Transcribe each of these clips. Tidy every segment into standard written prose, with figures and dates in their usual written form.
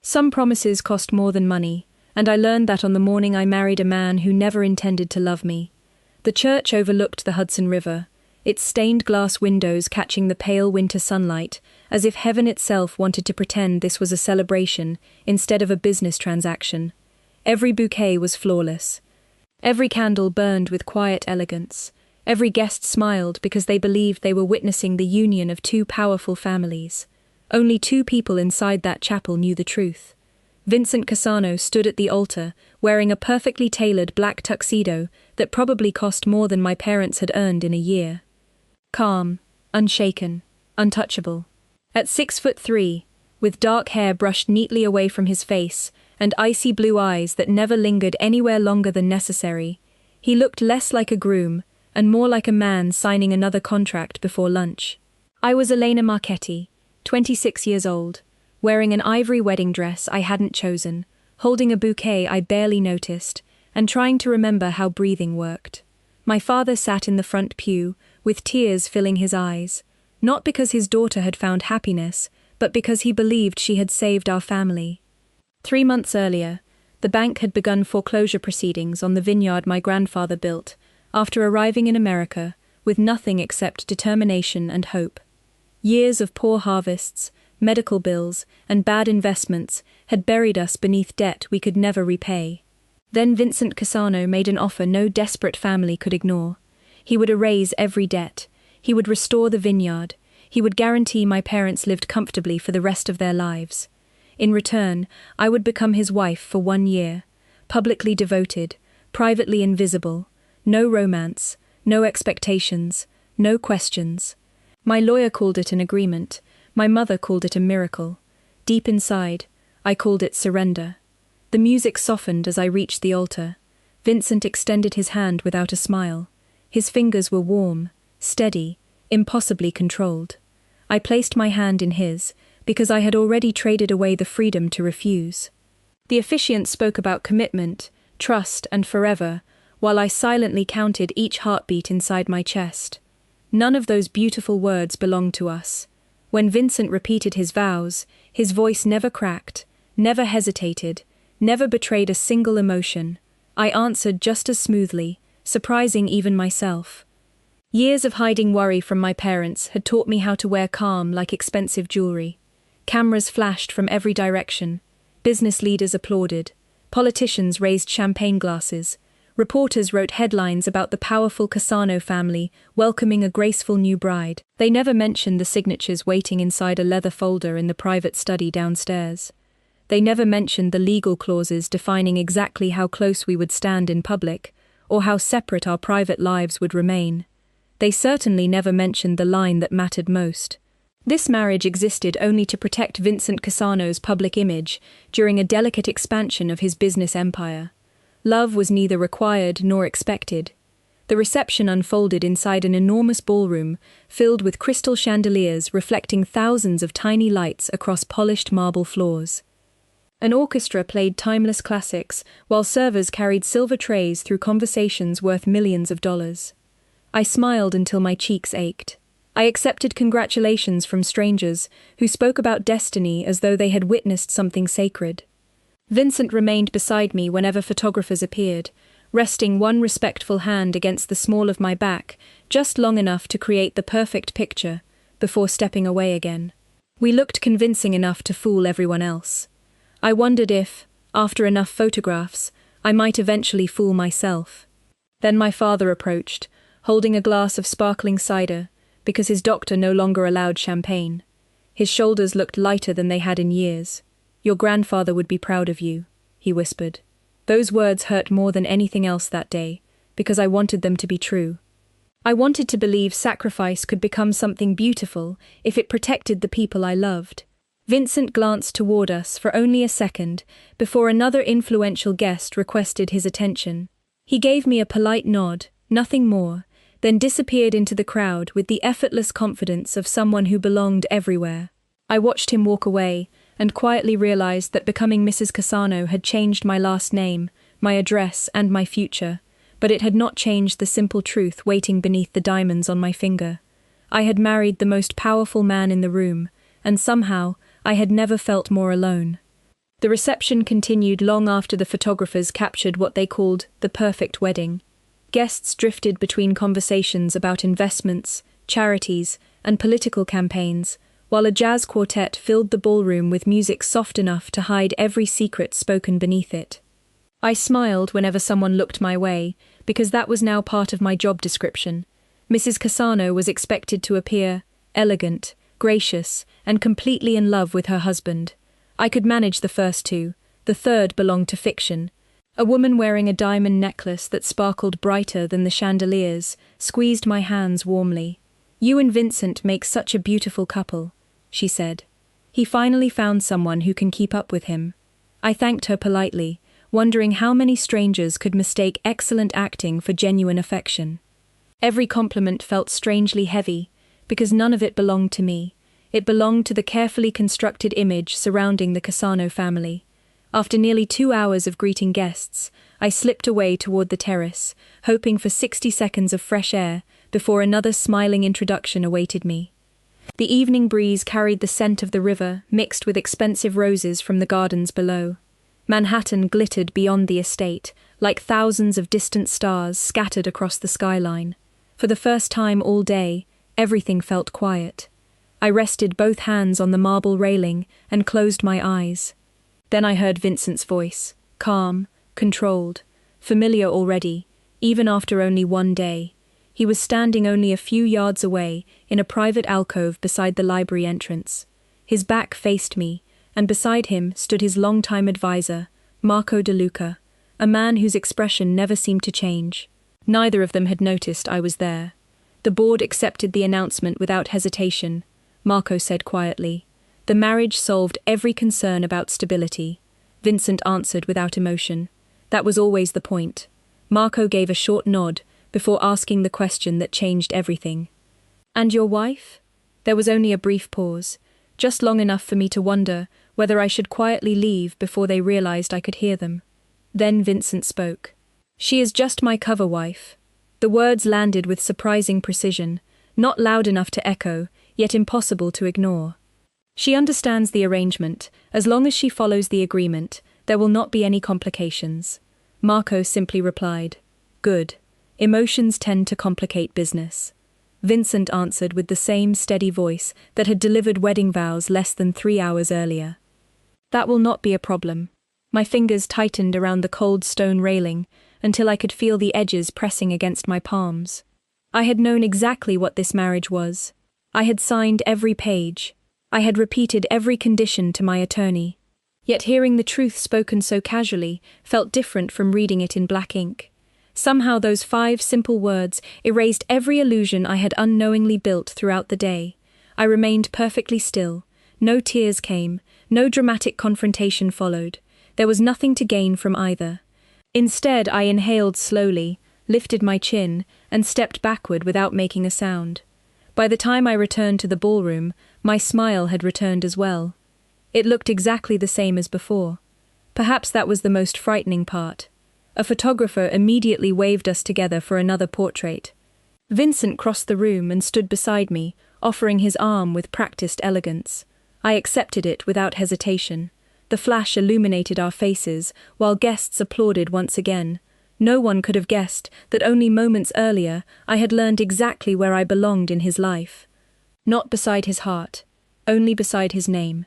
Some promises cost more than money, and I learned that on the morning I married a man who never intended to love me. The church overlooked the Hudson River, its stained glass windows catching the pale winter sunlight, as if heaven itself wanted to pretend this was a celebration instead of a business transaction. Every bouquet was flawless. Every candle burned with quiet elegance. Every guest smiled because they believed they were witnessing the union of two powerful families. Only two people inside that chapel knew the truth. Vincent Cassano stood at the altar, wearing a perfectly tailored black tuxedo that probably cost more than my parents had earned in a year. Calm, unshaken, untouchable. At 6'3", with dark hair brushed neatly away from his face, and icy blue eyes that never lingered anywhere longer than necessary, he looked less like a groom and more like a man signing another contract before lunch. I was Elena Marchetti, 26 years old, wearing an ivory wedding dress I hadn't chosen, holding a bouquet I barely noticed, and trying to remember how breathing worked. My father sat in the front pew, with tears filling his eyes, not because his daughter had found happiness, but because he believed she had saved our family. 3 months earlier, the bank had begun foreclosure proceedings on the vineyard my grandfather built, after arriving in America with nothing except determination and hope. Years of poor harvests, medical bills, and bad investments had buried us beneath debt we could never repay. Then Vincent Cassano made an offer no desperate family could ignore. He would erase every debt. He would restore the vineyard. He would guarantee my parents lived comfortably for the rest of their lives. In return, I would become his wife for 1 year, publicly devoted, privately invisible, no romance, no expectations, no questions. My lawyer called it an agreement. My mother called it a miracle. Deep inside, I called it surrender. The music softened as I reached the altar. Vincent extended his hand without a smile. His fingers were warm, steady, impossibly controlled. I placed my hand in his, because I had already traded away the freedom to refuse. The officiant spoke about commitment, trust, and forever, while I silently counted each heartbeat inside my chest. None of those beautiful words belonged to us. When Vincent repeated his vows, his voice never cracked, never hesitated, never betrayed a single emotion. I answered just as smoothly, surprising even myself. Years of hiding worry from my parents had taught me how to wear calm like expensive jewelry. Cameras flashed from every direction. Business leaders applauded. Politicians raised champagne glasses. Reporters wrote headlines about the powerful Cassano family welcoming a graceful new bride. They never mentioned the signatures waiting inside a leather folder in the private study downstairs. They never mentioned the legal clauses defining exactly how close we would stand in public, or how separate our private lives would remain. They certainly never mentioned the line that mattered most. This marriage existed only to protect Vincent Cassano's public image during a delicate expansion of his business empire. Love was neither required nor expected. The reception unfolded inside an enormous ballroom filled with crystal chandeliers reflecting thousands of tiny lights across polished marble floors. An orchestra played timeless classics, while servers carried silver trays through conversations worth millions of dollars. I smiled until my cheeks ached. I accepted congratulations from strangers who spoke about destiny as though they had witnessed something sacred. Vincent remained beside me whenever photographers appeared, resting one respectful hand against the small of my back, just long enough to create the perfect picture, before stepping away again. We looked convincing enough to fool everyone else. I wondered if, after enough photographs, I might eventually fool myself. Then my father approached, holding a glass of sparkling cider, because his doctor no longer allowed champagne. His shoulders looked lighter than they had in years. "Your grandfather would be proud of you," he whispered. Those words hurt more than anything else that day, because I wanted them to be true. I wanted to believe sacrifice could become something beautiful if it protected the people I loved. Vincent glanced toward us for only a second before another influential guest requested his attention. He gave me a polite nod, nothing more, then disappeared into the crowd with the effortless confidence of someone who belonged everywhere. I watched him walk away and quietly realized that becoming Mrs. Cassano had changed my last name, my address, and my future, but it had not changed the simple truth waiting beneath the diamonds on my finger. I had married the most powerful man in the room, and somehow I had never felt more alone. The reception continued long after the photographers captured what they called the perfect wedding. Guests drifted between conversations about investments, charities, and political campaigns, while a jazz quartet filled the ballroom with music soft enough to hide every secret spoken beneath it. I smiled whenever someone looked my way, because that was now part of my job description. Mrs. Cassano was expected to appear elegant, gracious, and completely in love with her husband. I could manage the first two. The third belonged to fiction. A woman wearing a diamond necklace that sparkled brighter than the chandeliers squeezed my hands warmly. "You and Vincent make such a beautiful couple," she said. "He finally found someone who can keep up with him." I thanked her politely, wondering how many strangers could mistake excellent acting for genuine affection. Every compliment felt strangely heavy, because none of it belonged to me. It belonged to the carefully constructed image surrounding the Cassano family. After nearly 2 hours of greeting guests, I slipped away toward the terrace, hoping for 60 seconds of fresh air before another smiling introduction awaited me. The evening breeze carried the scent of the river mixed with expensive roses from the gardens below. Manhattan glittered beyond the estate, like thousands of distant stars scattered across the skyline. For the first time all day, everything felt quiet. I rested both hands on the marble railing and closed my eyes. Then I heard Vincent's voice, calm, controlled, familiar already, even after only 1 day. He was standing only a few yards away, in a private alcove beside the library entrance. His back faced me, and beside him stood his longtime advisor, Marco De Luca, a man whose expression never seemed to change. Neither of them had noticed I was there. The board accepted the announcement without hesitation, Marco said quietly. The marriage solved every concern about stability. Vincent answered without emotion. That was always the point. Marco gave a short nod before asking the question that changed everything. "And your wife?" There was only a brief pause, just long enough for me to wonder whether I should quietly leave before they realized I could hear them. Then Vincent spoke. "She is just my cover wife." The words landed with surprising precision, not loud enough to echo, yet impossible to ignore. "She understands the arrangement. As long as she follows the agreement, there will not be any complications." Marco simply replied, "Good. Emotions tend to complicate business." Vincent answered with the same steady voice that had delivered wedding vows less than 3 hours earlier. "That will not be a problem." My fingers tightened around the cold stone railing until I could feel the edges pressing against my palms. I had known exactly what this marriage was. I had signed every page. I had repeated every condition to my attorney. Yet hearing the truth spoken so casually felt different from reading it in black ink. Somehow those 5 simple words erased every illusion I had unknowingly built throughout the day. I remained perfectly still. No tears came, no dramatic confrontation followed. There was nothing to gain from either. Instead, I inhaled slowly, lifted my chin, and stepped backward without making a sound. By the time I returned to the ballroom, my smile had returned as well. It looked exactly the same as before. Perhaps that was the most frightening part. A photographer immediately waved us together for another portrait. Vincent crossed the room and stood beside me, offering his arm with practiced elegance. I accepted it without hesitation. The flash illuminated our faces, while guests applauded once again. No one could have guessed that only moments earlier I had learned exactly where I belonged in his life. Not beside his heart, only beside his name.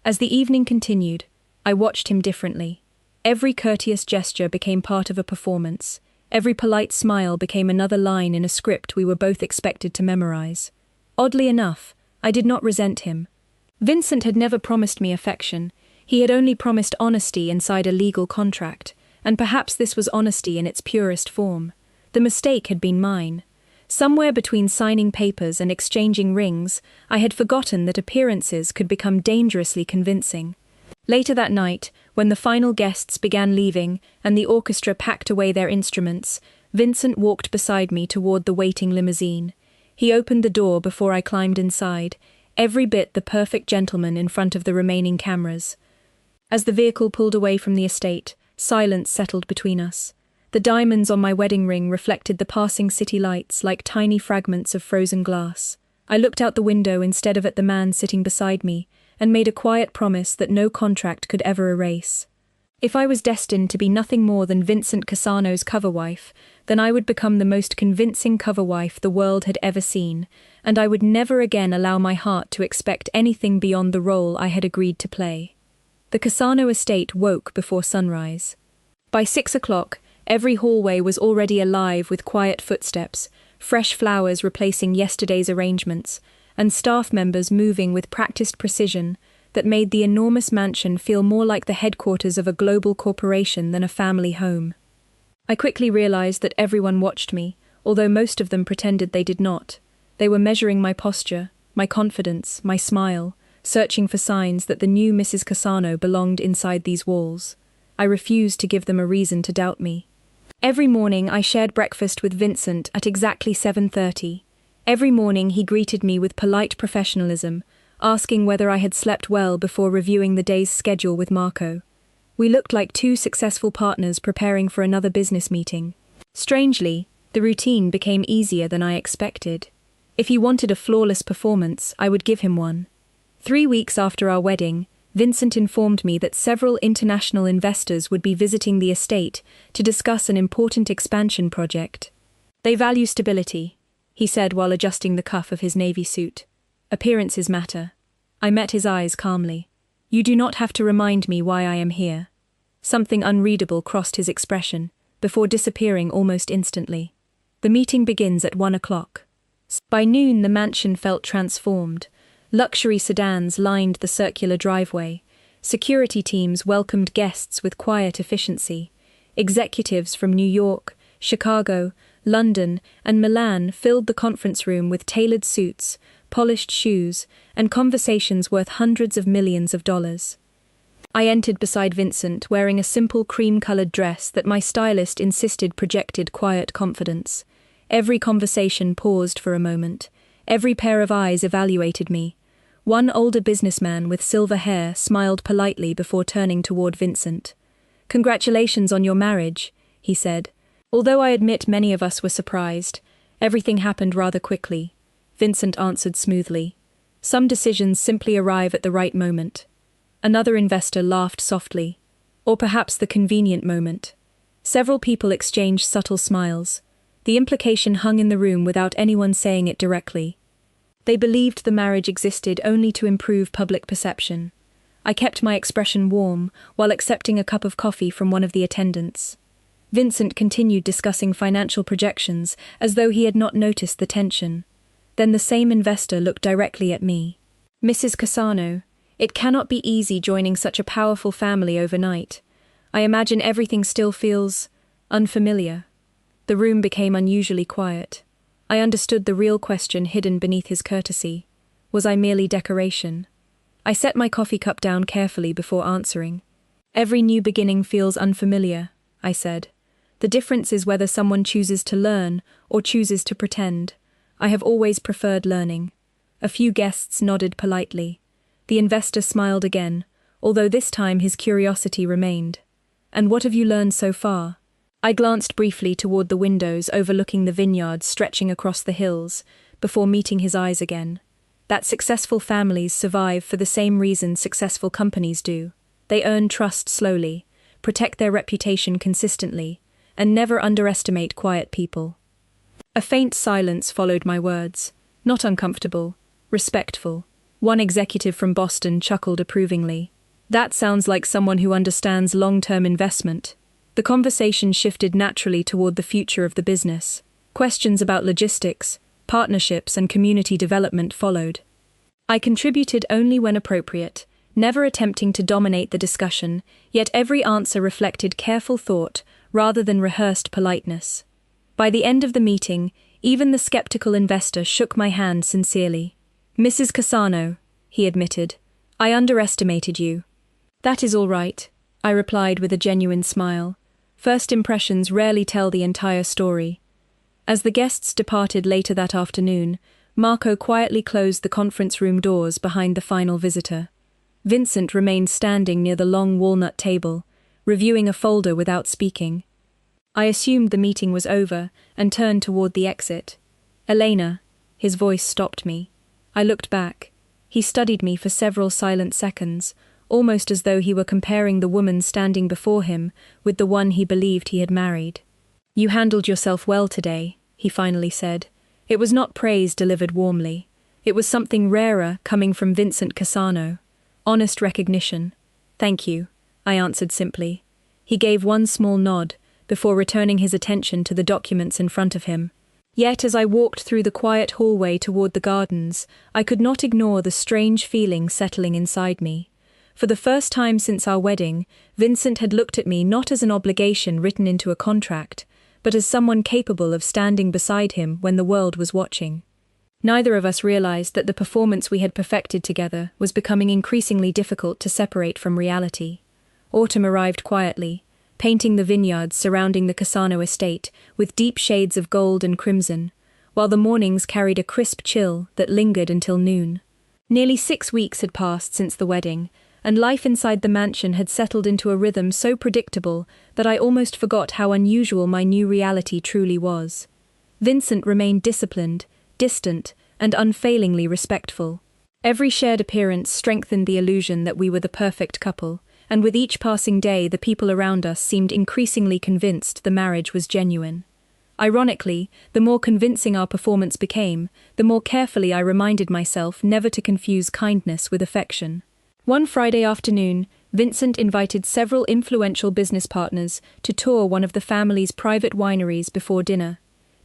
As the evening continued, I watched him differently. Every courteous gesture became part of a performance. Every polite smile became another line in a script we were both expected to memorize. Oddly enough, I did not resent him. Vincent had never promised me affection. He had only promised honesty inside a legal contract, and perhaps this was honesty in its purest form. The mistake had been mine. Somewhere between signing papers and exchanging rings, I had forgotten that appearances could become dangerously convincing. Later that night, when the final guests began leaving and the orchestra packed away their instruments, Vincent walked beside me toward the waiting limousine. He opened the door before I climbed inside, every bit the perfect gentleman in front of the remaining cameras. As the vehicle pulled away from the estate, silence settled between us. The diamonds on my wedding ring reflected the passing city lights like tiny fragments of frozen glass. I looked out the window instead of at the man sitting beside me, and made a quiet promise that no contract could ever erase. If I was destined to be nothing more than Vincent Cassano's cover wife, then I would become the most convincing cover wife the world had ever seen, and I would never again allow my heart to expect anything beyond the role I had agreed to play. The Cassano estate woke before sunrise. By 6 o'clock, every hallway was already alive with quiet footsteps, fresh flowers replacing yesterday's arrangements, and staff members moving with practiced precision that made the enormous mansion feel more like the headquarters of a global corporation than a family home. I quickly realized that everyone watched me, although most of them pretended they did not. They were measuring my posture, my confidence, my smile, searching for signs that the new Mrs. Cassano belonged inside these walls. I refused to give them a reason to doubt me. Every morning I shared breakfast with Vincent at exactly 7:30. Every morning he greeted me with polite professionalism, asking whether I had slept well before reviewing the day's schedule with Marco. We looked like two successful partners preparing for another business meeting. Strangely, the routine became easier than I expected. If he wanted a flawless performance, I would give him one. 3 weeks after our wedding, Vincent informed me that several international investors would be visiting the estate to discuss an important expansion project. They value stability, he said while adjusting the cuff of his navy suit. Appearances matter. I met his eyes calmly. You do not have to remind me why I am here. Something unreadable crossed his expression, before disappearing almost instantly. The meeting begins at 1 o'clock. By noon the mansion felt transformed. Luxury sedans lined the circular driveway. Security teams welcomed guests with quiet efficiency. Executives from New York, Chicago, London, and Milan filled the conference room with tailored suits, polished shoes, and conversations worth hundreds of millions of dollars. I entered beside Vincent, wearing a simple cream-colored dress that my stylist insisted projected quiet confidence. Every conversation paused for a moment. Every pair of eyes evaluated me. One older businessman with silver hair smiled politely before turning toward Vincent. "Congratulations on your marriage," he said. Although I admit many of us were surprised, everything happened rather quickly. Vincent answered smoothly. Some decisions simply arrive at the right moment. Another investor laughed softly. Or perhaps the convenient moment. Several people exchanged subtle smiles. The implication hung in the room without anyone saying it directly. They believed the marriage existed only to improve public perception. I kept my expression warm while accepting a cup of coffee from one of the attendants. Vincent continued discussing financial projections as though he had not noticed the tension. Then the same investor looked directly at me. "Mrs. Cassano, it cannot be easy joining such a powerful family overnight. I imagine everything still feels unfamiliar." The room became unusually quiet. I understood the real question hidden beneath his courtesy. Was I merely decoration? I set my coffee cup down carefully before answering. "Every new beginning feels unfamiliar," I said. "The difference is whether someone chooses to learn or chooses to pretend. I have always preferred learning." A few guests nodded politely. The investor smiled again, although this time his curiosity remained. "And what have you learned so far?" I glanced briefly toward the windows overlooking the vineyards stretching across the hills, before meeting his eyes again. That successful families survive for the same reason successful companies do. They earn trust slowly, protect their reputation consistently, and never underestimate quiet people. A faint silence followed my words. Not uncomfortable, respectful. One executive from Boston chuckled approvingly. "That sounds like someone who understands long-term investment." The conversation shifted naturally toward the future of the business. Questions about logistics, partnerships, and community development followed. I contributed only when appropriate, never attempting to dominate the discussion, yet every answer reflected careful thought rather than rehearsed politeness. By the end of the meeting, even the skeptical investor shook my hand sincerely. "Mrs. Cassano," he admitted, "I underestimated you." "That is all right," I replied with a genuine smile. First impressions rarely tell the entire story. As the guests departed later that afternoon, Marco quietly closed the conference room doors behind the final visitor. Vincent remained standing near the long walnut table, reviewing a folder without speaking. I assumed the meeting was over and turned toward the exit. "Elena," his voice stopped me. I looked back. He studied me for several silent seconds, almost as though he were comparing the woman standing before him with the one he believed he had married. "You handled yourself well today," he finally said. It was not praise delivered warmly. It was something rarer coming from Vincent Cassano. Honest recognition. "Thank you," I answered simply. He gave one small nod, before returning his attention to the documents in front of him. Yet as I walked through the quiet hallway toward the gardens, I could not ignore the strange feeling settling inside me. For the first time since our wedding, Vincent had looked at me not as an obligation written into a contract, but as someone capable of standing beside him when the world was watching. Neither of us realized that the performance we had perfected together was becoming increasingly difficult to separate from reality. Autumn arrived quietly, painting the vineyards surrounding the Cassano estate with deep shades of gold and crimson, while the mornings carried a crisp chill that lingered until noon. Nearly 6 weeks had passed since the wedding, and life inside the mansion had settled into a rhythm so predictable that I almost forgot how unusual my new reality truly was. Vincent remained disciplined, distant, and unfailingly respectful. Every shared appearance strengthened the illusion that we were the perfect couple, and with each passing day the people around us seemed increasingly convinced the marriage was genuine. Ironically, the more convincing our performance became, the more carefully I reminded myself never to confuse kindness with affection. One Friday afternoon, Vincent invited several influential business partners to tour one of the family's private wineries before dinner.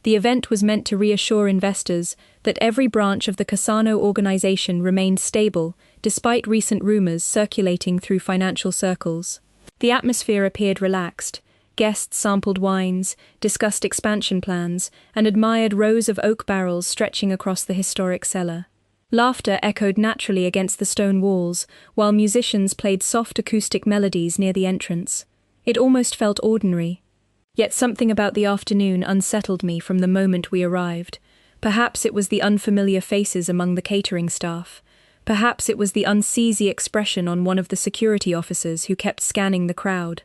The event was meant to reassure investors that every branch of the Cassano organization remained stable, despite recent rumors circulating through financial circles. The atmosphere appeared relaxed. Guests sampled wines, discussed expansion plans, and admired rows of oak barrels stretching across the historic cellar. Laughter echoed naturally against the stone walls, while musicians played soft acoustic melodies near the entrance. It almost felt ordinary. Yet something about the afternoon unsettled me from the moment we arrived. Perhaps it was the unfamiliar faces among the catering staff. Perhaps it was the uneasy expression on one of the security officers who kept scanning the crowd.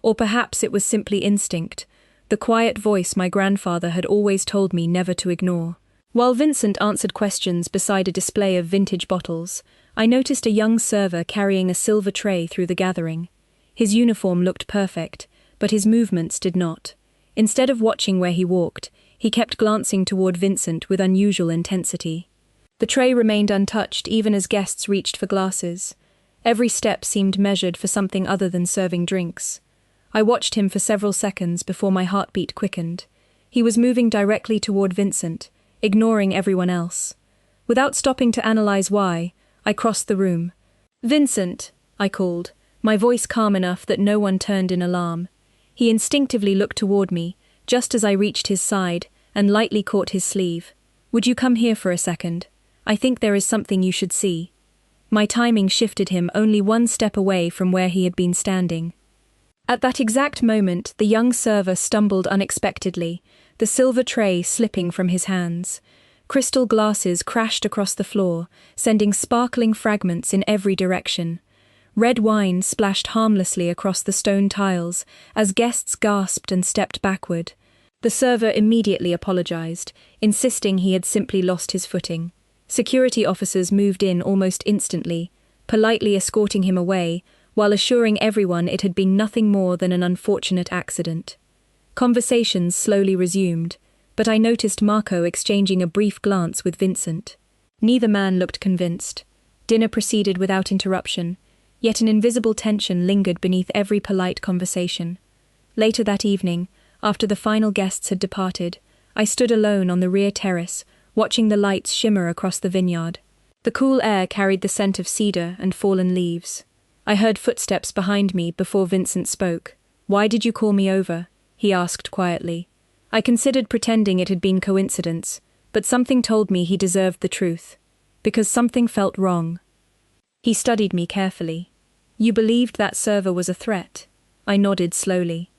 Or perhaps it was simply instinct, the quiet voice my grandfather had always told me never to ignore. While Vincent answered questions beside a display of vintage bottles, I noticed a young server carrying a silver tray through the gathering. His uniform looked perfect, but his movements did not. Instead of watching where he walked, he kept glancing toward Vincent with unusual intensity. The tray remained untouched even as guests reached for glasses. Every step seemed measured for something other than serving drinks. I watched him for several seconds before my heartbeat quickened. He was moving directly toward Vincent, ignoring everyone else. Without stopping to analyze why, I crossed the room. "Vincent," I called, my voice calm enough that no one turned in alarm. He instinctively looked toward me, just as I reached his side, and lightly caught his sleeve. "Would you come here for a second? I think there is something you should see." My timing shifted him only one step away from where he had been standing. At that exact moment, the young server stumbled unexpectedly, the silver tray slipping from his hands. Crystal glasses crashed across the floor, sending sparkling fragments in every direction. Red wine splashed harmlessly across the stone tiles as guests gasped and stepped backward. The server immediately apologized, insisting he had simply lost his footing. Security officers moved in almost instantly, politely escorting him away, while assuring everyone it had been nothing more than an unfortunate accident. Conversations slowly resumed, but I noticed Marco exchanging a brief glance with Vincent. Neither man looked convinced. Dinner proceeded without interruption, yet an invisible tension lingered beneath every polite conversation. Later that evening, after the final guests had departed, I stood alone on the rear terrace, watching the lights shimmer across the vineyard. The cool air carried the scent of cedar and fallen leaves. I heard footsteps behind me before Vincent spoke. "Why did you call me over?" he asked quietly. I considered pretending it had been coincidence, but something told me he deserved the truth. Because something felt wrong. He studied me carefully. "You believed that server was a threat?" I nodded slowly.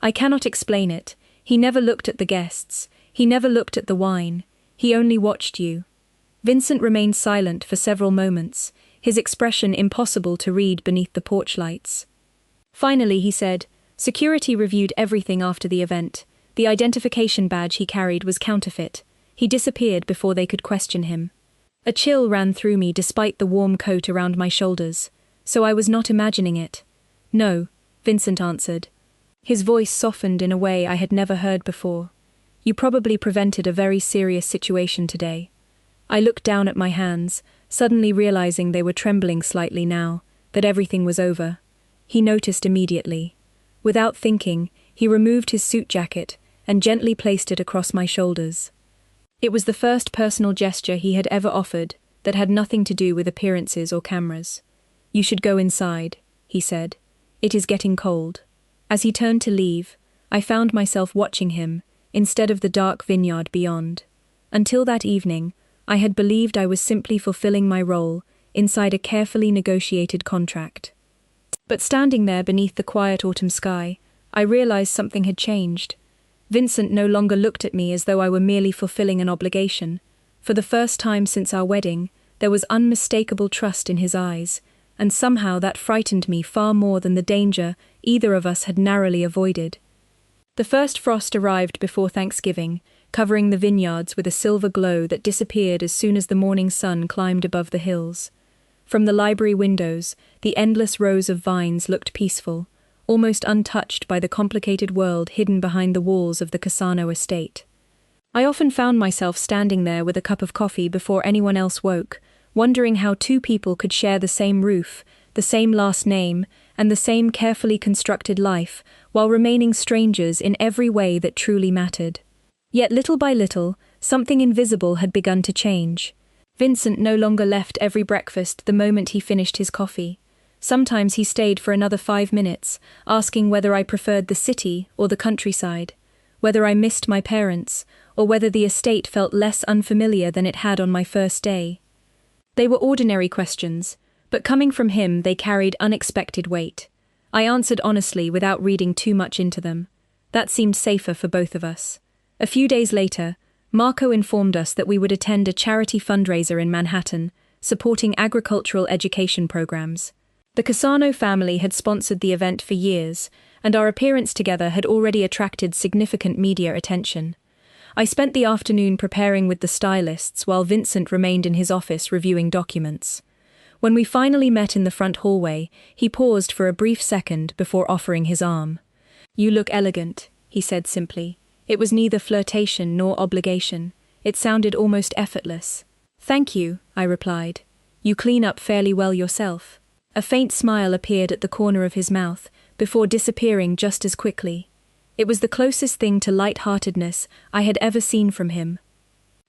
"I cannot explain it. He never looked at the guests. He never looked at the wine. He only watched you." Vincent remained silent for several moments, his expression impossible to read beneath the porch lights. Finally he said, "Security reviewed everything after the event. The identification badge he carried was counterfeit. He disappeared before they could question him." A chill ran through me despite the warm coat around my shoulders, so I was not imagining it. No, Vincent answered. His voice softened in a way I had never heard before. You probably prevented a very serious situation today. I looked down at my hands, suddenly realizing they were trembling slightly now, that everything was over. He noticed immediately. Without thinking, he removed his suit jacket and gently placed it across my shoulders. It was the first personal gesture he had ever offered that had nothing to do with appearances or cameras. You should go inside, he said. It is getting cold. As he turned to leave, I found myself watching him, instead of the dark vineyard beyond. Until that evening, I had believed I was simply fulfilling my role inside a carefully negotiated contract. But standing there beneath the quiet autumn sky, I realized something had changed. Vincent no longer looked at me as though I were merely fulfilling an obligation. For the first time since our wedding, there was unmistakable trust in his eyes, and somehow that frightened me far more than the danger either of us had narrowly avoided. The first frost arrived before Thanksgiving, covering the vineyards with a silver glow that disappeared as soon as the morning sun climbed above the hills. From the library windows, the endless rows of vines looked peaceful, almost untouched by the complicated world hidden behind the walls of the Cassano estate. I often found myself standing there with a cup of coffee before anyone else woke, wondering how two people could share the same roof, the same last name, and the same carefully constructed life, while remaining strangers in every way that truly mattered. Yet little by little, something invisible had begun to change. Vincent no longer left every breakfast the moment he finished his coffee. Sometimes he stayed for another 5 minutes, asking whether I preferred the city or the countryside, whether I missed my parents, or whether the estate felt less unfamiliar than it had on my first day. They were ordinary questions, but coming from him they carried unexpected weight. I answered honestly without reading too much into them. That seemed safer for both of us. A few days later, Marco informed us that we would attend a charity fundraiser in Manhattan, supporting agricultural education programs. The Cassano family had sponsored the event for years, and our appearance together had already attracted significant media attention. I spent the afternoon preparing with the stylists while Vincent remained in his office reviewing documents. When we finally met in the front hallway, he paused for a brief second before offering his arm. "You look elegant," he said simply. It was neither flirtation nor obligation. It sounded almost effortless. "Thank you," I replied. "You clean up fairly well yourself." A faint smile appeared at the corner of his mouth, before disappearing just as quickly. It was the closest thing to light-heartedness I had ever seen from him.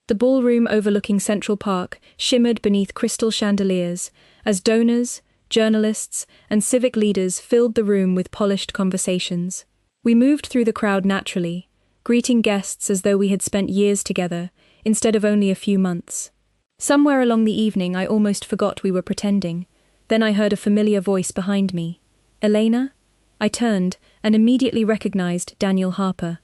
The ballroom overlooking Central Park shimmered beneath crystal chandeliers, as donors, journalists, and civic leaders filled the room with polished conversations. We moved through the crowd naturally, greeting guests as though we had spent years together, instead of only a few months. Somewhere along the evening I almost forgot we were pretending. Then I heard a familiar voice behind me. "Elena?" I turned and immediately recognized Daniel Harper.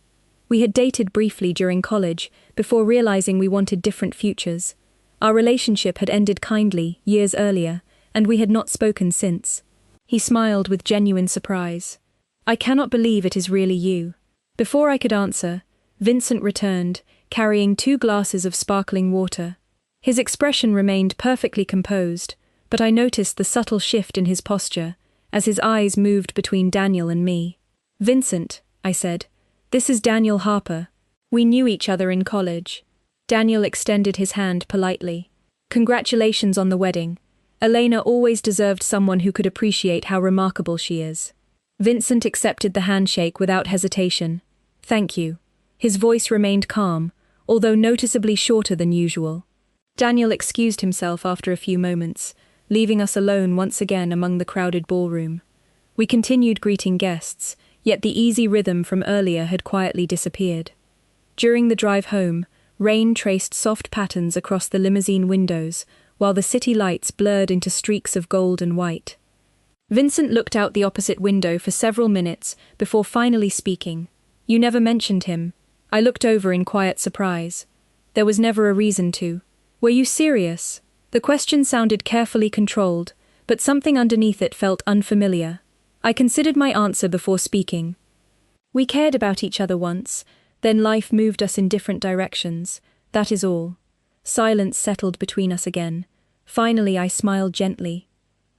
We had dated briefly during college, before realizing we wanted different futures. Our relationship had ended kindly years earlier, and we had not spoken since. He smiled with genuine surprise. "I cannot believe it is really you." Before I could answer, Vincent returned, carrying 2 glasses of sparkling water. His expression remained perfectly composed, but I noticed the subtle shift in his posture, as his eyes moved between Daniel and me. "Vincent," I said, "this is Daniel Harper. We knew each other in college." Daniel extended his hand politely. "Congratulations on the wedding. Elena always deserved someone who could appreciate how remarkable she is." Vincent accepted the handshake without hesitation. "Thank you." His voice remained calm, although noticeably shorter than usual. Daniel excused himself after a few moments, leaving us alone once again among the crowded ballroom. We continued greeting guests, yet the easy rhythm from earlier had quietly disappeared. During the drive home, rain traced soft patterns across the limousine windows, while the city lights blurred into streaks of gold and white. Vincent looked out the opposite window for several minutes before finally speaking. "You never mentioned him." I looked over in quiet surprise. There was never a reason to. "Were you serious?" The question sounded carefully controlled, but something underneath it felt unfamiliar. I considered my answer before speaking. "We cared about each other once, then life moved us in different directions. That is all." Silence settled between us again. Finally, I smiled gently.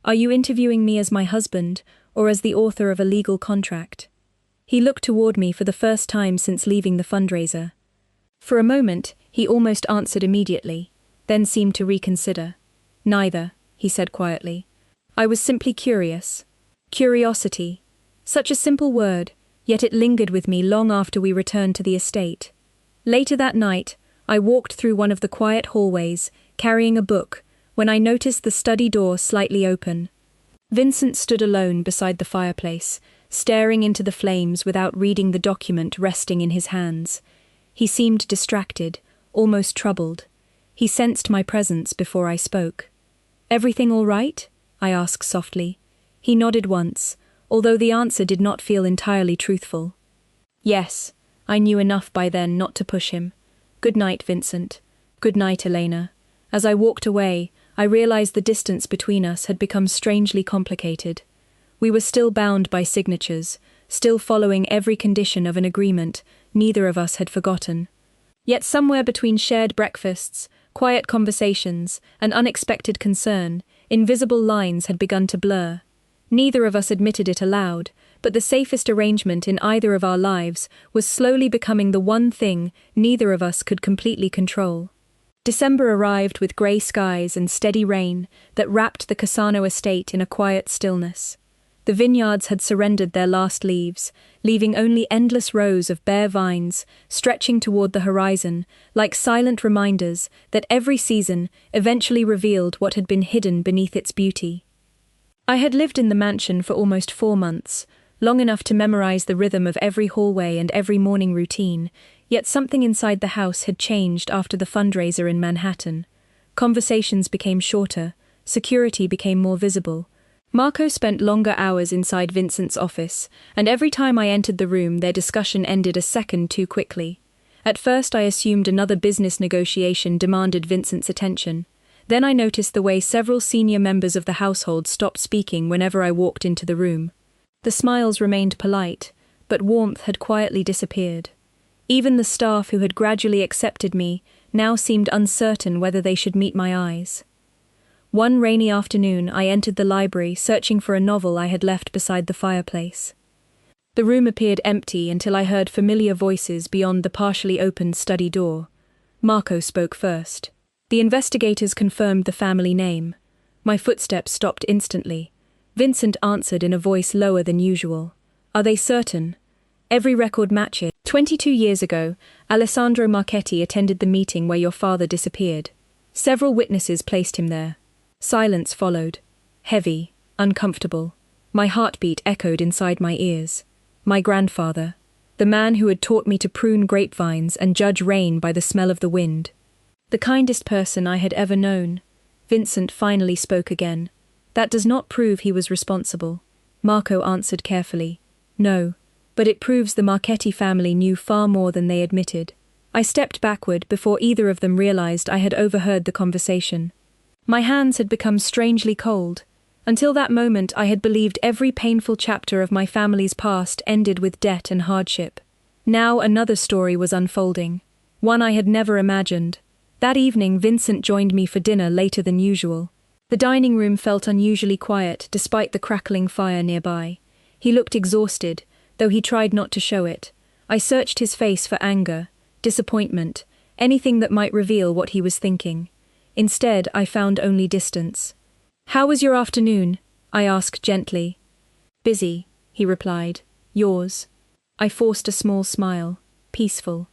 "Are you interviewing me as my husband, or as the author of a legal contract?" He looked toward me for the first time since leaving the fundraiser. For a moment, he almost answered immediately, then seemed to reconsider. "Neither," he said quietly. "I was simply curious." Curiosity. Such a simple word, yet it lingered with me long after we returned to the estate. Later that night, I walked through one of the quiet hallways, carrying a book, when I noticed the study door slightly open. Vincent stood alone beside the fireplace, staring into the flames without reading the document resting in his hands. He seemed distracted, almost troubled. He sensed my presence before I spoke. "Everything all right?" I asked softly. He nodded once, although the answer did not feel entirely truthful. "Yes," I knew enough by then not to push him. "Good night, Vincent. Good night, Elena." As I walked away, I realized the distance between us had become strangely complicated. We were still bound by signatures, still following every condition of an agreement neither of us had forgotten. Yet somewhere between shared breakfasts, quiet conversations, and unexpected concern, invisible lines had begun to blur. Neither of us admitted it aloud, but the safest arrangement in either of our lives was slowly becoming the one thing neither of us could completely control. December arrived with grey skies and steady rain that wrapped the Cassano estate in a quiet stillness. The vineyards had surrendered their last leaves, leaving only endless rows of bare vines stretching toward the horizon, like silent reminders that every season eventually revealed what had been hidden beneath its beauty. I had lived in the mansion for almost 4 months, long enough to memorize the rhythm of every hallway and every morning routine, yet something inside the house had changed after the fundraiser in Manhattan. Conversations became shorter, security became more visible. Marco spent longer hours inside Vincent's office, and every time I entered the room their discussion ended a second too quickly. At first I assumed another business negotiation demanded Vincent's attention. Then I noticed the way several senior members of the household stopped speaking whenever I walked into the room. The smiles remained polite, but warmth had quietly disappeared. Even the staff who had gradually accepted me now seemed uncertain whether they should meet my eyes. One rainy afternoon I entered the library searching for a novel I had left beside the fireplace. The room appeared empty until I heard familiar voices beyond the partially opened study door. Marco spoke first. The investigators confirmed the family name. My footsteps stopped instantly. Vincent answered in a voice lower than usual. "Are they certain?" "Every record matches. 22 years ago, Alessandro Marchetti attended the meeting where your father disappeared. Several witnesses placed him there." Silence followed. Heavy, uncomfortable. My heartbeat echoed inside my ears. My grandfather. The man who had taught me to prune grapevines and judge rain by the smell of the wind. The kindest person I had ever known. Vincent finally spoke again. "That does not prove he was responsible." Marco answered carefully. "No, but it proves the Marchetti family knew far more than they admitted." I stepped backward before either of them realized I had overheard the conversation. My hands had become strangely cold. Until that moment I had believed every painful chapter of my family's past ended with debt and hardship. Now another story was unfolding, one I had never imagined. That evening Vincent joined me for dinner later than usual. The dining room felt unusually quiet despite the crackling fire nearby. He looked exhausted, though he tried not to show it. I searched his face for anger, disappointment, anything that might reveal what he was thinking. Instead, I found only distance. "How was your afternoon?" I asked gently. "Busy," he replied. "Yours?" I forced a small smile. Peaceful.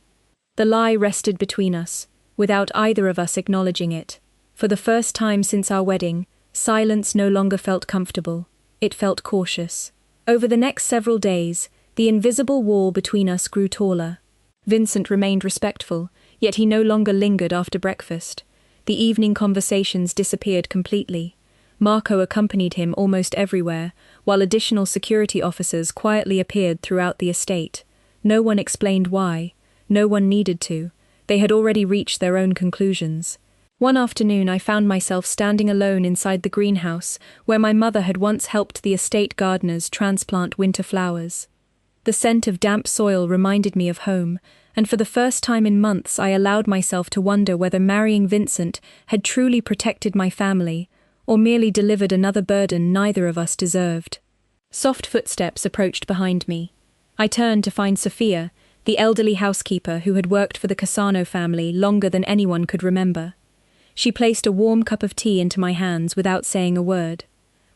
The lie rested between us, without either of us acknowledging it. For the first time since our wedding, silence no longer felt comfortable. It felt cautious. Over the next several days, the invisible wall between us grew taller. Vincent remained respectful, yet he no longer lingered after breakfast. The evening conversations disappeared completely. Marco accompanied him almost everywhere, while additional security officers quietly appeared throughout the estate. No one explained why. No one needed to. They had already reached their own conclusions. One afternoon I found myself standing alone inside the greenhouse where my mother had once helped the estate gardeners transplant winter flowers. The scent of damp soil reminded me of home, and for the first time in months I allowed myself to wonder whether marrying Vincent had truly protected my family, or merely delivered another burden neither of us deserved. Soft footsteps approached behind me. I turned to find Sophia, the elderly housekeeper who had worked for the Cassano family longer than anyone could remember. She placed a warm cup of tea into my hands without saying a word.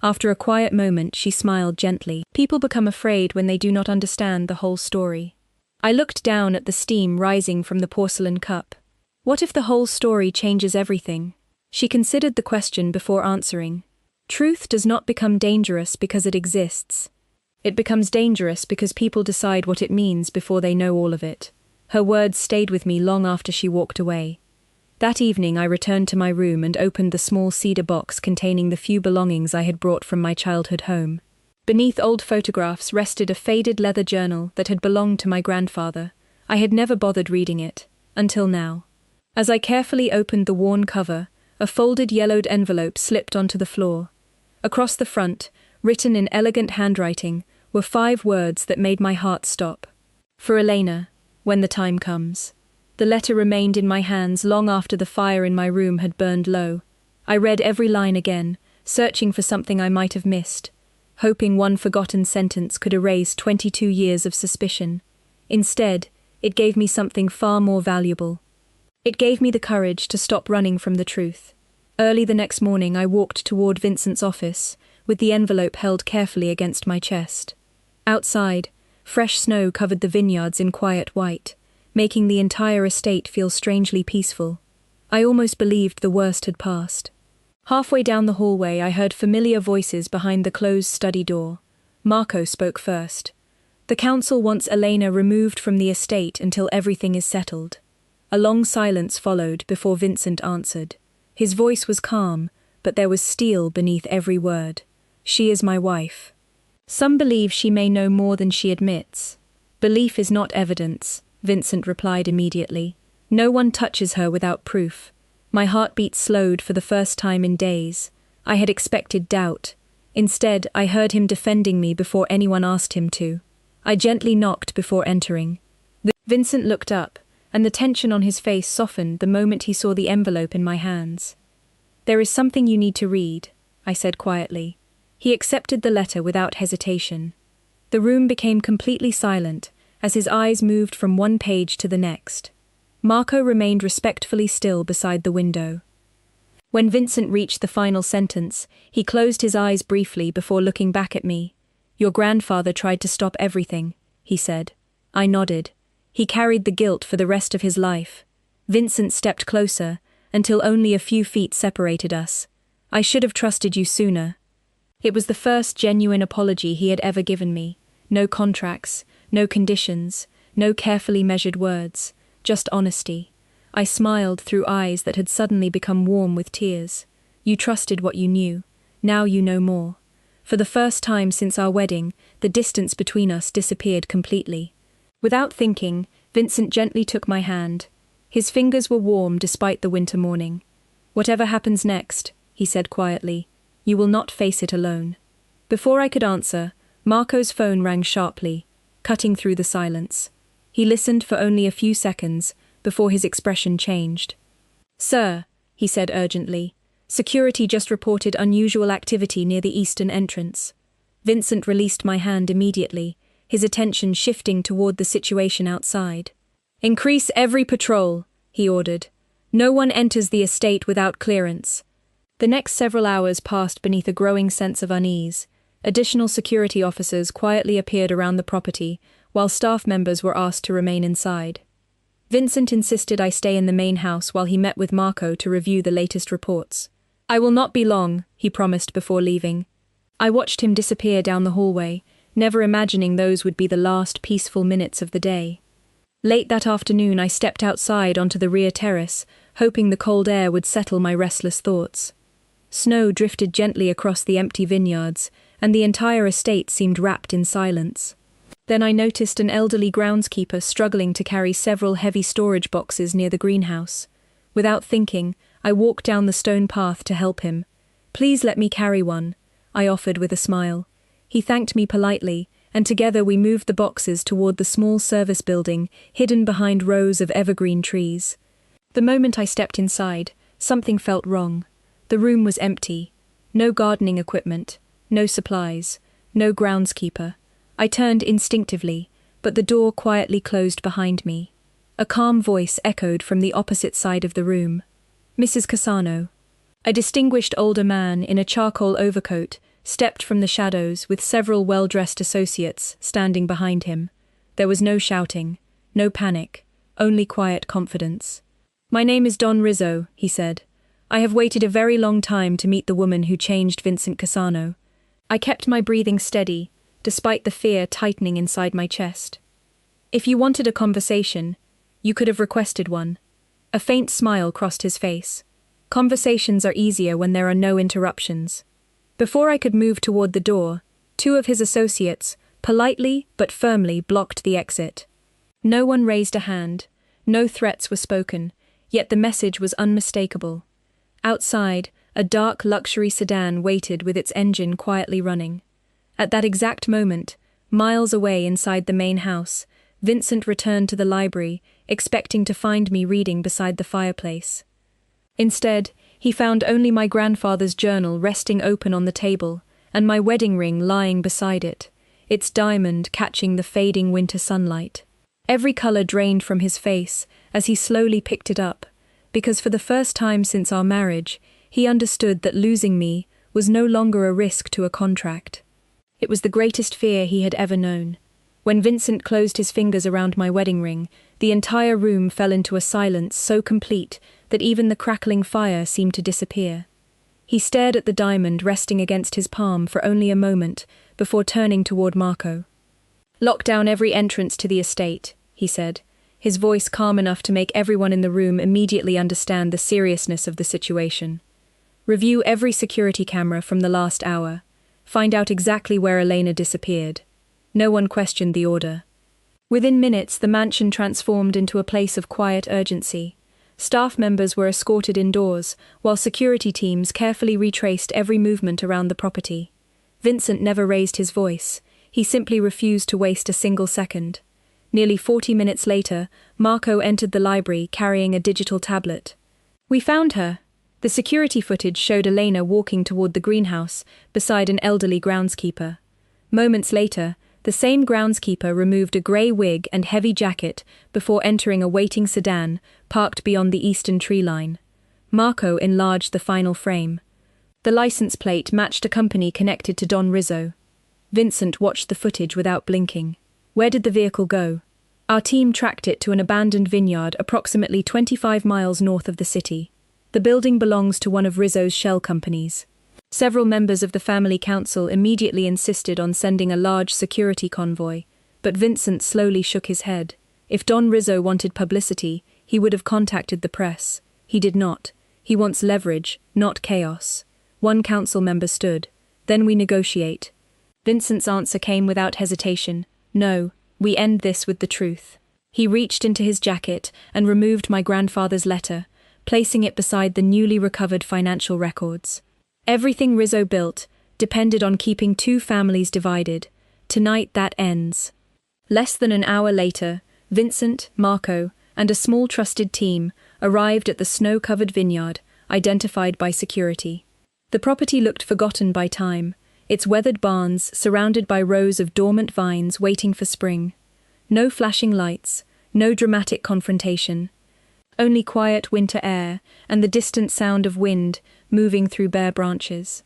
After a quiet moment, she smiled gently. People become afraid when they do not understand the whole story. I looked down at the steam rising from the porcelain cup. What if the whole story changes everything? She considered the question before answering. Truth does not become dangerous because it exists. It becomes dangerous because people decide what it means before they know all of it. Her words stayed with me long after she walked away. That evening I returned to my room and opened the small cedar box containing the few belongings I had brought from my childhood home. Beneath old photographs rested a faded leather journal that had belonged to my grandfather. I had never bothered reading it, until now. As I carefully opened the worn cover, a folded yellowed envelope slipped onto the floor. Across the front, written in elegant handwriting, were 5 words that made my heart stop. For Elena, when the time comes. The letter remained in my hands long after the fire in my room had burned low. I read every line again, searching for something I might have missed, hoping one forgotten sentence could erase 22 years of suspicion. Instead, it gave me something far more valuable. It gave me the courage to stop running from the truth. Early the next morning I walked toward Vincent's office, with the envelope held carefully against my chest. Outside, fresh snow covered the vineyards in quiet white, making the entire estate feel strangely peaceful. I almost believed the worst had passed. Halfway down the hallway I heard familiar voices behind the closed study door. Marco spoke first. The council wants Elena removed from the estate until everything is settled. A long silence followed before Vincent answered. His voice was calm, but there was steel beneath every word. She is my wife. Some believe she may know more than she admits. Belief is not evidence, Vincent replied immediately. No one touches her without proof. My heartbeat slowed for the first time in days. I had expected doubt. Instead, I heard him defending me before anyone asked him to. I gently knocked before entering. Vincent looked up, and the tension on his face softened the moment he saw the envelope in my hands. There is something you need to read, I said quietly. He accepted the letter without hesitation. The room became completely silent as his eyes moved from one page to the next. Marco remained respectfully still beside the window. When Vincent reached the final sentence, he closed his eyes briefly before looking back at me. Your grandfather tried to stop everything, he said. I nodded. He carried the guilt for the rest of his life. Vincent stepped closer, until only a few feet separated us. I should have trusted you sooner. It was the first genuine apology he had ever given me. No contracts, no conditions, no carefully measured words, just honesty. I smiled through eyes that had suddenly become warm with tears. You trusted what you knew. Now you know more. For the first time since our wedding, the distance between us disappeared completely. Without thinking, Vincent gently took my hand. His fingers were warm despite the winter morning. Whatever happens next, he said quietly, you will not face it alone. Before I could answer, Marco's phone rang sharply, cutting through the silence. He listened for only a few seconds before his expression changed. Sir, he said urgently, security just reported unusual activity near the eastern entrance. Vincent released my hand immediately, his attention shifting toward the situation outside. Increase every patrol, he ordered. No one enters the estate without clearance. The next several hours passed beneath a growing sense of unease. Additional security officers quietly appeared around the property, while staff members were asked to remain inside. Vincent insisted I stay in the main house while he met with Marco to review the latest reports. I will not be long, he promised before leaving. I watched him disappear down the hallway, never imagining those would be the last peaceful minutes of the day. Late that afternoon I stepped outside onto the rear terrace, hoping the cold air would settle my restless thoughts. Snow drifted gently across the empty vineyards, and the entire estate seemed wrapped in silence. Then I noticed an elderly groundskeeper struggling to carry several heavy storage boxes near the greenhouse. Without thinking, I walked down the stone path to help him. Please let me carry one, I offered with a smile. He thanked me politely, and together we moved the boxes toward the small service building hidden behind rows of evergreen trees. The moment I stepped inside, something felt wrong. The room was empty. No gardening equipment, no supplies, no groundskeeper. I turned instinctively, but the door quietly closed behind me. A calm voice echoed from the opposite side of the room. "Mrs. Cassano." A distinguished older man in a charcoal overcoat stepped from the shadows with several well-dressed associates standing behind him. There was no shouting, no panic, only quiet confidence. "My name is Don Rizzo," he said. "I have waited a very long time to meet the woman who changed Vincent Cassano." I kept my breathing steady, despite the fear tightening inside my chest. "If you wanted a conversation, you could have requested one." A faint smile crossed his face. "Conversations are easier when there are no interruptions." Before I could move toward the door, two of his associates, politely but firmly, blocked the exit. No one raised a hand, no threats were spoken, yet the message was unmistakable. Outside, a dark luxury sedan waited with its engine quietly running. At that exact moment, miles away inside the main house, Vincent returned to the library, expecting to find me reading beside the fireplace. Instead, he found only my grandfather's journal resting open on the table, and my wedding ring lying beside it, its diamond catching the fading winter sunlight. Every color drained from his face as he slowly picked it up, because for the first time since our marriage, he understood that losing me was no longer a risk to a contract. It was the greatest fear he had ever known. When Vincent closed his fingers around my wedding ring, the entire room fell into a silence so complete that even the crackling fire seemed to disappear. He stared at the diamond resting against his palm for only a moment before turning toward Marco. "Lock down every entrance to the estate," he said, his voice calm enough to make everyone in the room immediately understand the seriousness of the situation. "Review every security camera from the last hour. Find out exactly where Elena disappeared." No one questioned the order. Within minutes, the mansion transformed into a place of quiet urgency. Staff members were escorted indoors, while security teams carefully retraced every movement around the property. Vincent never raised his voice. He simply refused to waste a single second. Nearly 40 minutes later, Marco entered the library carrying a digital tablet. "We found her." The security footage showed Elena walking toward the greenhouse, beside an elderly groundskeeper. Moments later, the same groundskeeper removed a grey wig and heavy jacket before entering a waiting sedan parked beyond the eastern tree line. Marco enlarged the final frame. The license plate matched a company connected to Don Rizzo. Vincent watched the footage without blinking. "Where did the vehicle go?" "Our team tracked it to an abandoned vineyard approximately 25 miles north of the city. The building belongs to one of Rizzo's shell companies." Several members of the family council immediately insisted on sending a large security convoy, but Vincent slowly shook his head. If Don Rizzo wanted publicity, he would have contacted the press. He did not. He wants leverage, not chaos. One council member stood. "Then we negotiate." Vincent's answer came without hesitation. "No, we end this with the truth." He reached into his jacket and removed my grandfather's letter, placing it beside the newly recovered financial records. Everything Rizzo built depended on keeping two families divided. Tonight that ends. Less than an hour later, Vincent, Marco, and a small trusted team arrived at the snow-covered vineyard, identified by security. The property looked forgotten by time, its weathered barns surrounded by rows of dormant vines waiting for spring. No flashing lights, no dramatic confrontation. Only quiet winter air and the distant sound of wind moving through bare branches.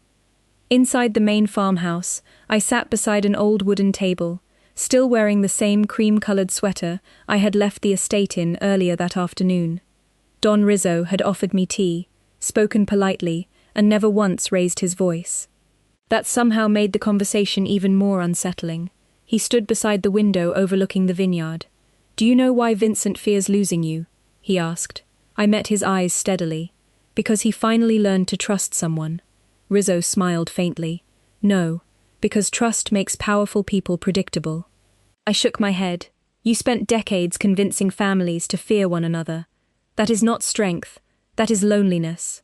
Inside the main farmhouse, I sat beside an old wooden table, still wearing the same cream-colored sweater I had left the estate in earlier that afternoon. Don Rizzo had offered me tea, spoken politely, and never once raised his voice. That somehow made the conversation even more unsettling. He stood beside the window overlooking the vineyard. "Do you know why Vincent fears losing you?" he asked. I met his eyes steadily. "Because he finally learned to trust someone." Rizzo smiled faintly. "No, because trust makes powerful people predictable." I shook my head. "You spent decades convincing families to fear one another. That is not strength, that is loneliness."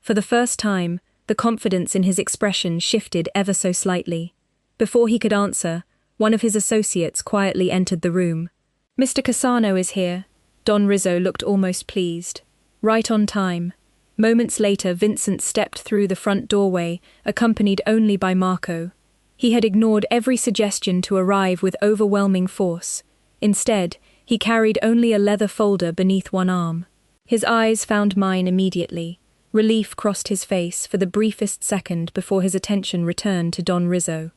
For the first time, the confidence in his expression shifted ever so slightly. Before he could answer, One of his associates quietly entered the room. "Mr. Cassano is here." Don Rizzo looked almost pleased. "Right on time." Moments later, Vincent stepped through the front doorway, accompanied only by Marco. He had ignored every suggestion to arrive with overwhelming force. Instead, he carried only a leather folder beneath one arm. His eyes found mine immediately. Relief crossed his face for the briefest second before his attention returned to Don Rizzo.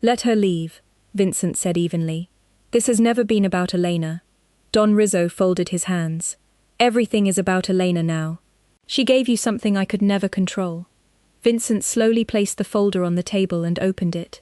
"Let her leave," Vincent said evenly. "This has never been about Elena." Don Rizzo folded his hands. "Everything is about Elena now. She gave you something I could never control." Vincent slowly placed the folder on the table and opened it.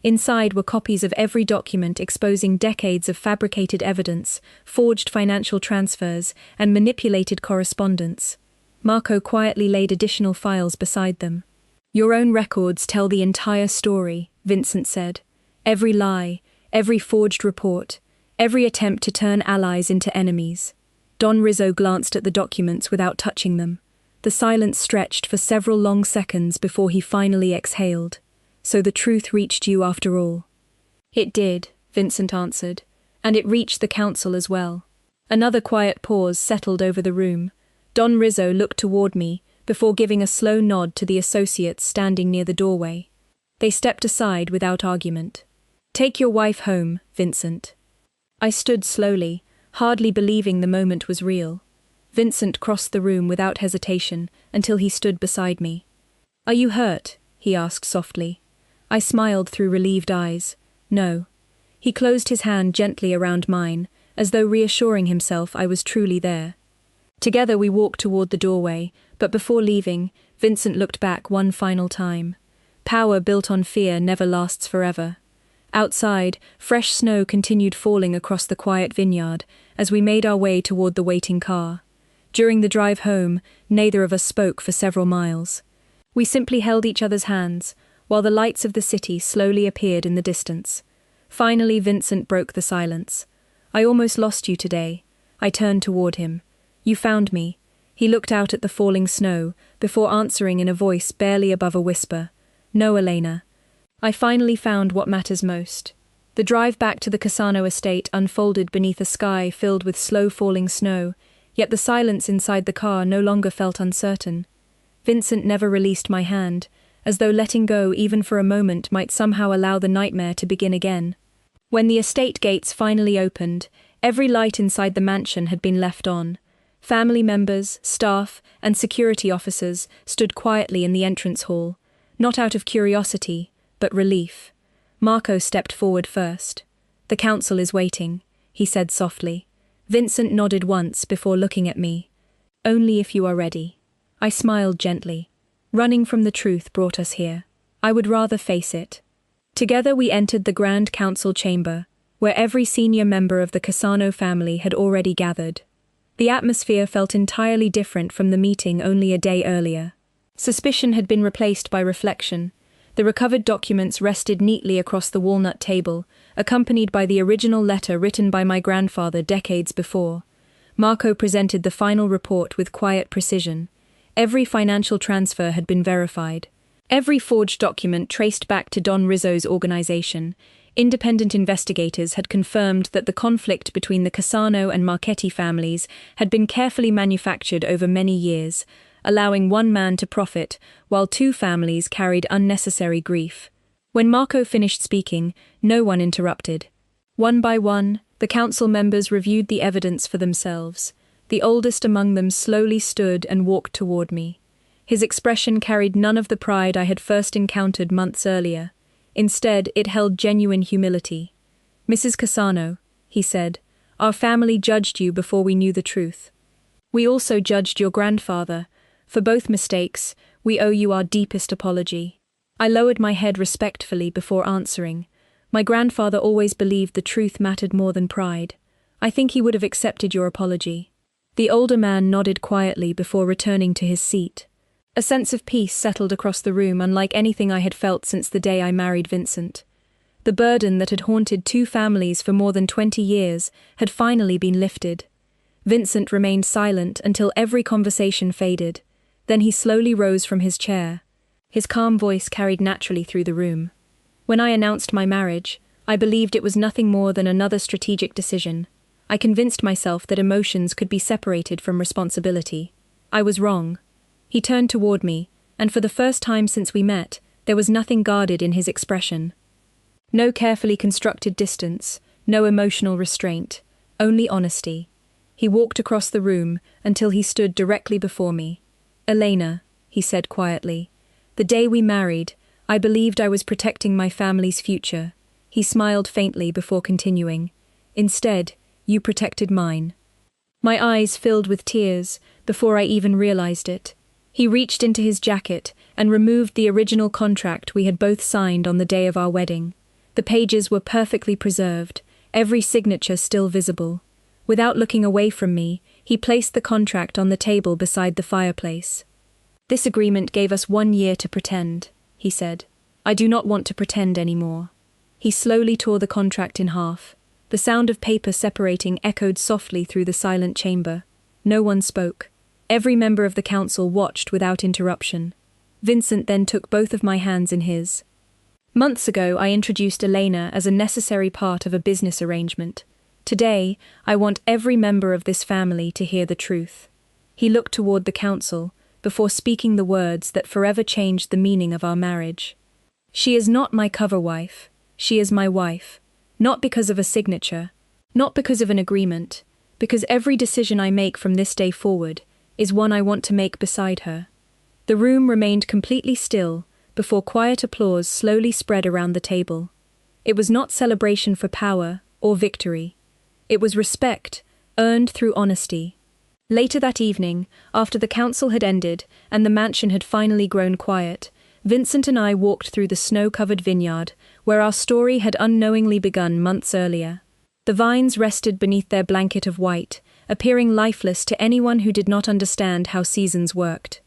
Inside were copies of every document exposing decades of fabricated evidence, forged financial transfers, and manipulated correspondence. Marco quietly laid additional files beside them. "Your own records tell the entire story," Vincent said. "Every lie, every forged report, every attempt to turn allies into enemies." Don Rizzo glanced at the documents without touching them. The silence stretched for several long seconds before he finally exhaled. "So the truth reached you after all." "It did," Vincent answered, "and it reached the council as well." Another quiet pause settled over the room. Don Rizzo looked toward me, before giving a slow nod to the associates standing near the doorway. They stepped aside without argument. "Take your wife home, Vincent." I stood slowly, hardly believing the moment was real. Vincent crossed the room without hesitation until he stood beside me. "Are you hurt?" he asked softly. I smiled through relieved eyes. "No." He closed his hand gently around mine, as though reassuring himself I was truly there. Together we walked toward the doorway, but before leaving, Vincent looked back one final time. Power built on fear never lasts forever. Outside, fresh snow continued falling across the quiet vineyard as we made our way toward the waiting car. During the drive home, neither of us spoke for several miles. We simply held each other's hands, while the lights of the city slowly appeared in the distance. Finally, Vincent broke the silence. "I almost lost you today." I turned toward him. "You found me." He looked out at the falling snow, before answering in a voice barely above a whisper. "No, Elena. I finally found what matters most." The drive back to the Cassano estate unfolded beneath a sky filled with slow-falling snow, yet the silence inside the car no longer felt uncertain. Vincent never released my hand, as though letting go even for a moment might somehow allow the nightmare to begin again. When the estate gates finally opened, every light inside the mansion had been left on. Family members, staff, and security officers stood quietly in the entrance hall, not out of curiosity, but relief. Marco stepped forward first. "The council is waiting," he said softly. Vincent nodded once before looking at me. "Only if you are ready." I smiled gently. Running from the truth brought us here. I would rather face it. Together we entered the Grand Council chamber, where every senior member of the Cassano family had already gathered. The atmosphere felt entirely different from the meeting only a day earlier. Suspicion had been replaced by reflection. The recovered documents rested neatly across the walnut table, accompanied by the original letter written by my grandfather decades before. Marco presented the final report with quiet precision. Every financial transfer had been verified. Every forged document traced back to Don Rizzo's organization. Independent investigators had confirmed that the conflict between the Cassano and Marchetti families had been carefully manufactured over many years, allowing one man to profit, while two families carried unnecessary grief. When Marco finished speaking, no one interrupted. One by one, the council members reviewed the evidence for themselves. The oldest among them slowly stood and walked toward me. His expression carried none of the pride I had first encountered months earlier. Instead, it held genuine humility. "Mrs. Cassano," he said, "our family judged you before we knew the truth. We also judged your grandfather. For both mistakes, we owe you our deepest apology." I lowered my head respectfully before answering. My grandfather always believed the truth mattered more than pride. I think he would have accepted your apology. The older man nodded quietly before returning to his seat. A sense of peace settled across the room, unlike anything I had felt since the day I married Vincent. The burden that had haunted two families for more than 20 years had finally been lifted. Vincent remained silent until every conversation faded. Then he slowly rose from his chair. His calm voice carried naturally through the room. "When I announced my marriage, I believed it was nothing more than another strategic decision. I convinced myself that emotions could be separated from responsibility. I was wrong. He turned toward me, and for the first time since we met, there was nothing guarded in his expression. No carefully constructed distance, no emotional restraint, only honesty. He walked across the room until he stood directly before me. "Elena," he said quietly, "the day we married, I believed I was protecting my family's future." He smiled faintly before continuing. "Instead, you protected mine." My eyes filled with tears before I even realized it. He reached into his jacket and removed the original contract we had both signed on the day of our wedding. The pages were perfectly preserved, every signature still visible. Without looking away from me, he placed the contract on the table beside the fireplace. "This agreement gave us 1 year to pretend," he said. "I do not want to pretend anymore." He slowly tore the contract in half. The sound of paper separating echoed softly through the silent chamber. No one spoke. Every member of the council watched without interruption. Vincent then took both of my hands in his. "Months ago, I introduced Elena as a necessary part of a business arrangement. Today, I want every member of this family to hear the truth." He looked toward the council before speaking the words that forever changed the meaning of our marriage. "She is not my cover wife. She is my wife. Not because of a signature, not because of an agreement, because every decision I make from this day forward is one I want to make beside her." The room remained completely still before quiet applause slowly spread around the table. It was not celebration for power or victory. It was respect, earned through honesty. Later that evening, after the council had ended and the mansion had finally grown quiet, Vincent and I walked through the snow-covered vineyard where our story had unknowingly begun months earlier. The vines rested beneath their blanket of white, appearing lifeless to anyone who did not understand how seasons worked.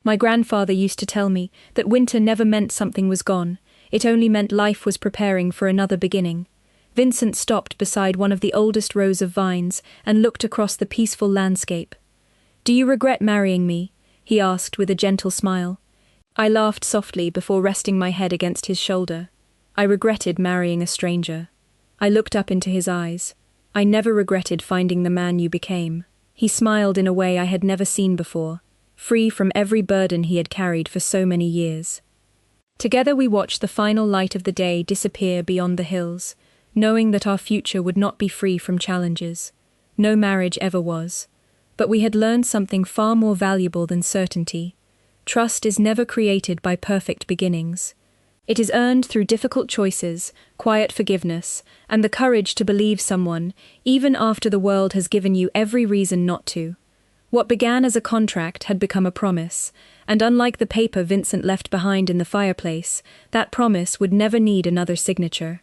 My grandfather used to tell me that winter never meant something was gone, it only meant life was preparing for another beginning. Vincent stopped beside one of the oldest rows of vines and looked across the peaceful landscape. "Do you regret marrying me?" he asked with a gentle smile. I laughed softly before resting my head against his shoulder. I regretted marrying a stranger. I looked up into his eyes. "I never regretted finding the man you became." He smiled in a way I had never seen before, free from every burden he had carried for so many years. Together we watched the final light of the day disappear beyond the hills, knowing that our future would not be free from challenges. No marriage ever was. But we had learned something far more valuable than certainty. Trust is never created by perfect beginnings. It is earned through difficult choices, quiet forgiveness, and the courage to believe someone, even after the world has given you every reason not to. What began as a contract had become a promise, and unlike the paper Vincent left behind in the fireplace, that promise would never need another signature.